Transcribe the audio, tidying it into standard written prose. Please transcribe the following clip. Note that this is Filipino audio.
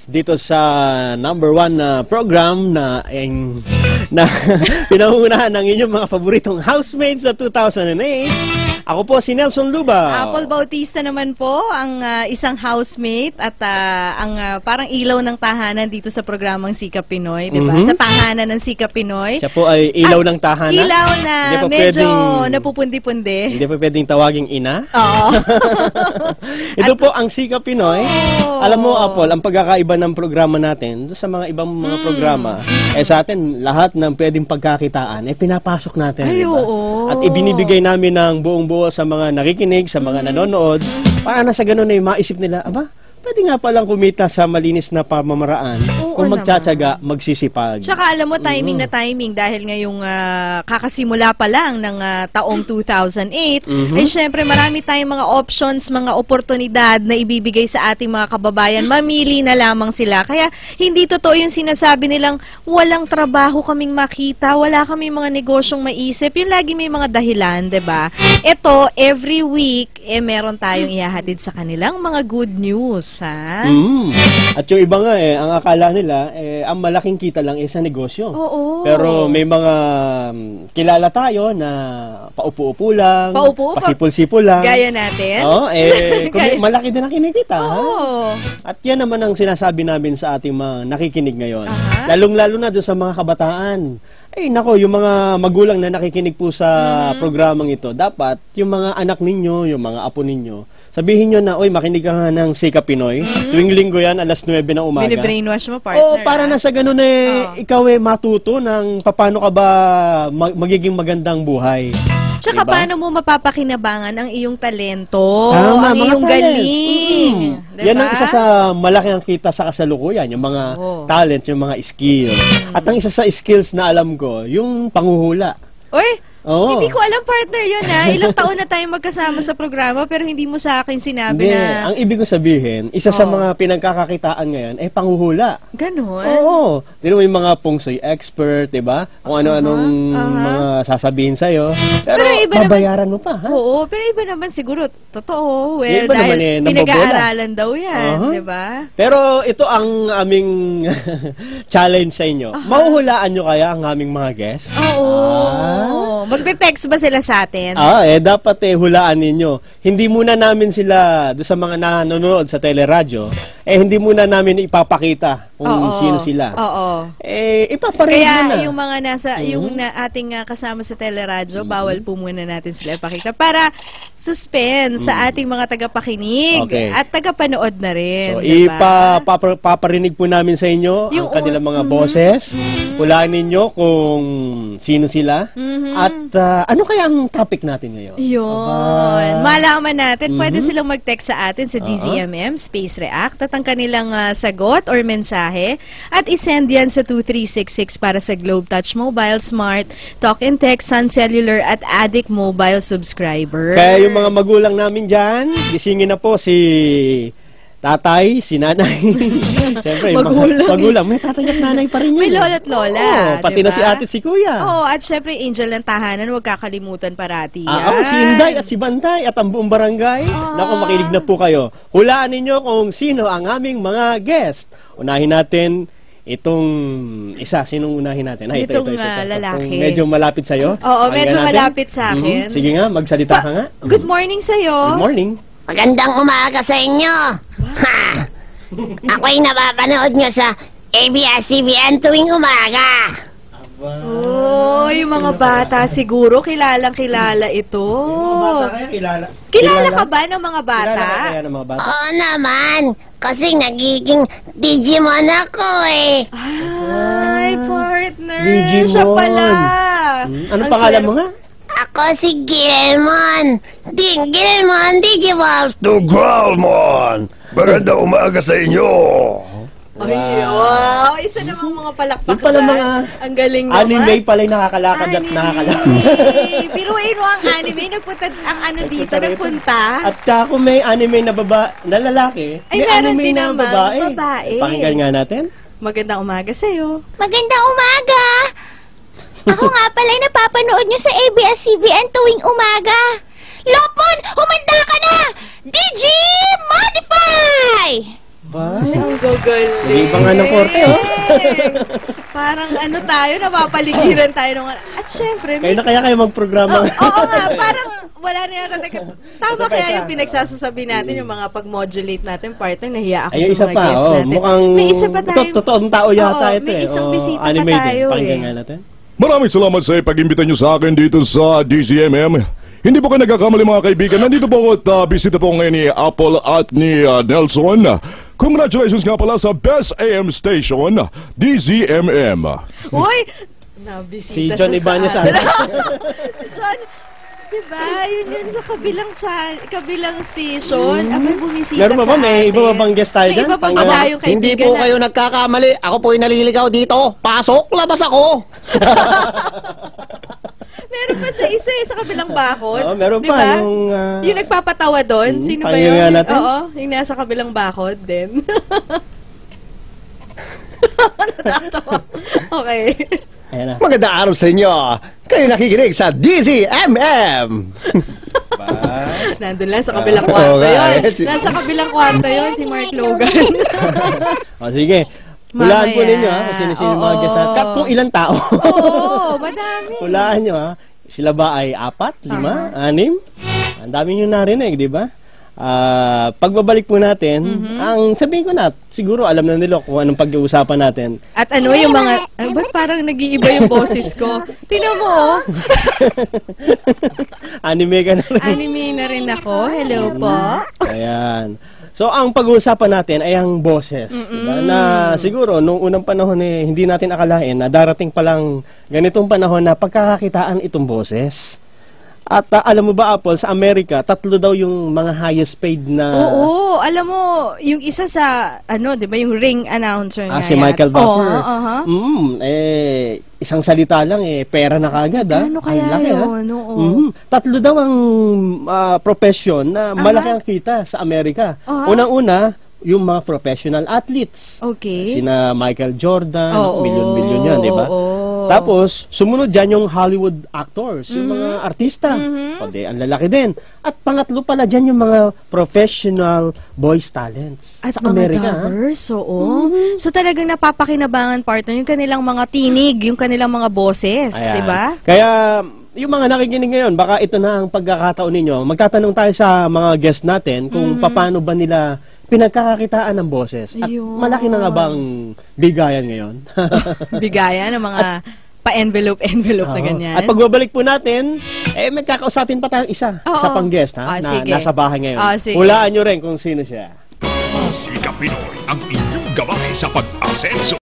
dito sa number 1 na program na pinangungunahan ng inyong mga paboritong housemates sa 2008. Ako po si Nelson Lubao. Apple Bautista naman po, ang isang housemate at ang parang ilaw ng tahanan dito sa programang Sikap Pinoy, di ba? Sa tahanan ng Sikap Pinoy. Siya po ay ilaw ng tahanan. Ilaw na medyo napupundi-pundi. Hindi po pwedeng tawaging ina. Oo. Ito po ang Sikap Pinoy. Alam mo, Apple, ang pagkakaiba ng programa natin sa mga ibang mga programa, sa atin, lahat ng pwedeng pagkakitaan, pinapasok natin. Ay, diba? oo. At ibinibigay namin ng buong sa mga nakikinig, sa mga nanonood, para na sa ganun ay maisip nila, aba, pwede nga palang kumita sa malinis na pamamaraan. Kung magtsatsaga, magsisipag. Tsaka alam mo, timing na timing, dahil ngayong kakasimula pa lang ng taong 2008, ay syempre marami tayong mga options, mga oportunidad na ibibigay sa ating mga kababayan. Mamili na lamang sila. Kaya hindi totoo yung sinasabi nilang walang trabaho kaming makita, wala kaming mga negosyong maisip. Yung lagi may mga dahilan, 'di ba? Ito, every week, meron tayong ihahatid sa kanilang mga good news. At yung iba nga ang akala nila, ang malaking kita lang sa negosyo. Oo. Pero may mga kilala tayo na paupo-upo lang, pasipul-sipul lang. Gaya natin. Malaki din ang kinikita. Oo. At yan naman ang sinasabi namin sa ating mga nakikinig ngayon. Lalong-lalo na doon sa mga kabataan. Nako, yung mga magulang na nakikinig po sa programang ito, dapat yung mga anak ninyo, yung mga apo ninyo, sabihin nyo na, makinig ka nga ng Sikap Pinoy. Tuwing linggo yan, alas 9 ng umaga. Bine-brainwash mo, partner. Oo, para na sa ganun ikaw matuto ng paano ka ba magiging magandang buhay. Tsaka diba? Paano mo mapapakinabangan ang iyong talento, ang iyong galing. Diba? Yan ang isa sa malaki ang kita sa kasalukuyan, yung mga talent, yung mga skills. At ang isa sa skills na alam ko, yung panguhula. Hindi ko alam, partner, yun Ilang taon na tayong magkasama sa programa pero hindi mo sa akin sinabi na... Ang ibig ko sabihin, isa sa mga pinagkakakitaan ngayon ay panguhula. Ganon? Oo. Tino mo yung mga pungsoy expert, diba? Kung ano-anong mga sasabihin sa'yo. Pero babayaran mo pa, ha? Oo, pero iba naman siguro. Totoo. Well, dahil pinag-aaralan daw yan, diba? Pero ito ang aming challenge sa inyo. Mahuhulaan nyo kaya ang aming mga guests? Oo. Magte-text ba sila sa atin? Dapat hulaan ninyo. Hindi muna namin sila, doon sa mga nanonood sa teleradyo, hindi muna namin ipapakita kung sino sila. Ipaparead Kaya na. Yung mga nasa, yung ating kasama sa teleradyo, bawal po muna natin sila ipakita para suspense sa ating mga tagapakinig at tagapanood na rin. So, diba? paparinig po namin sa inyo ang kanilang mga boses. Hulaan ninyo kung sino sila. At ano kaya ang topic natin ngayon? Yun. Malaman natin, pwede silang mag-text sa atin sa DZMM, Space React, at ang kanilang sagot or mensahe. At isend yan sa 2366 para sa Globe Touch Mobile, Smart, Talk and Text, Sun Cellular, at Addict Mobile subscribers. Kaya yung mga magulang namin dyan, gisingin na po si... tatay, si nanay. Siyempre, magulang. May tatay at nanay pa rin yun. May lola at lola. Pati na si ate at si kuya. At syempre, angel ng tahanan, huwag kakalimutan parati yan. Si Inday at si Bantay at ang buong barangay. Naku, makinig na po kayo. Hulaan ninyo kung sino ang aming mga guest. Unahin natin itong isa. Sinong unahin natin? Ito. Lalaki. Itong medyo malapit sa'yo. Medyo malapit sa akin. Sige nga, magsalita ka nga. Good morning sa'yo. Good morning. Magandang umaga sa inyo. Ako'y napapanood nyo sa ABS-CBN tuwing umaga. Yung mga bata siguro, kilalang-kilala ito. Yung mga bata kaya kilala. Kilala ka ba ng mga bata? Kilala ka kaya ng mga bata? Oo naman, kasi nagiging Digimon ako Ay, partner. Digimon. Siya pala. Anong pangalan mo nga? Ako si Gilmon. Gilmon Digivolve. Galmon! Magandang umaga sa inyo! Wow! Isa namang mga palakpak yung pala mga ang galing naman. Anime pala yung nakakalakad at nakakalakad. Biruin mo ang anime. Nagpunta, ang ano dito, nagpunta. At kung may anime na lalaki, ay, may meron anime din na naman babae. Pakinggan nga natin. Magandang umaga sa'yo. Magandang umaga! Ako nga pala yung napapanood nyo sa ABS-CBN tuwing umaga. Lopon, humanda ka na! Digi-Modify! Ay, ang gagaling. Nag-iba nga ng korte, oh. Parang ano tayo, napapaligiran tayo nung... At syempre... Kaya na kaya kayo magprograma. Oo nga, parang wala na yung tama kaya yung pinagsasasabi natin, yung mga pag-modulate natin, partner, nahiya ako Ayun, sa isa mga pa, guests natin. mukhang May isa pa tayo. totoong tao yata ito may isang bisita pa animated. tayo Pakinggan nga natin. Maraming salamat sa pag-imbita nyo sa akin dito sa DZMM. Hindi po kayo nagkakamali mga kaibigan. Nandito po ako at bisita po ngayon ni Apple at ni Nelson. Congratulations nga pala sa Best AM Station, DZMM. Uy! Nabisita Si John siya Ibanez sa sa atin. Si John, diba? Yun sa kabilang station. Abay, bumisita Meron ba sa ba? May atin. iba ba bang guest tayo May dyan? iba pa ba Pangalawa? tayong kaibigan Hindi po kayo nagkakamali. Ako po'y naliligaw dito. Pasok, labas ako. Meron pa sa isa sa kabilang bakod. Oo, meron pa. Diba? Yung nagpapatawa doon. Sino ba pakinggan yun? nga natin. Oo, yung nasa kabilang bakod din. Natatawa. Okay. Ayan na. Magandang araw sa inyo. Kayo nakikinig sa DZMM. Nandun lang sa kabilang kwarto Oo nga, yun. eh. Nasa kabilang kwarto yun, si Mark Logan. O, sige. Hulaan po Mamaya. ninyo ha, kung sino-sino yung mga Oo. guest natin. Kung ilang tao. Oo, madami. Hulaan nyo ha. Sila ba ay 4, 5, 6? Ang dami nyo narinig, di ba? Pagbabalik po natin, ang sabihin ko na, siguro alam na nila kung anong pag-uusapan natin. At ano yung mga... ba't parang nag-iiba yung boses ko? Tingnan mo, oh. Anime ka na rin. Anime na rin ako. Hello po. Ayan. So, ang pag-uusapan natin ay ang boses. Diba? Na siguro, nung unang panahon hindi natin akalain na darating palang ganitong panahon na pagkakakitaan itong boses. At alam mo ba, Apple, sa Amerika, 3 daw yung mga highest paid na... Oo, alam mo, yung isa sa, di ba, yung ring announcer nga si Michael Buffer. Oo, Isang salita lang, pera na kagad. Ano kaya Ang laki, yun? Oo. 3 daw ang profession na malaki ang kita sa Amerika. Unang-una, yung mga professional athletes. Okay. Sina Michael Jordan, Oo. milyon-milyon yan, di ba? Oo. Tapos, sumunod dyan yung Hollywood actors, yung mga artista. O di, ang lalaki din. At pangatlo pala dyan yung mga professional voice talents. At sa mga Amerika. dubbers, oo. So talagang napapakinabangan, partner, yung kanilang mga tinig, yung kanilang mga boses, Ayan. di ba? Kaya, yung mga nakikinig ngayon, baka ito na ang pagkakataon ninyo. Magtatanong tayo sa mga guest natin kung paano ba nila pinagkakakitaan ng boses. At Ayun. malaki na nga bang bigayan ngayon? Bigayan ng mga pa-envelope na Oo. ganyan. At pagbabalik po natin, may kakausapin pa tayong isa Oo. pang guest ha, na Sige. nasa bahay ngayon. Sige. Hulaan nyo rin kung sino siya. Sika Pinoy ang inyong gabay sa pag-asenso.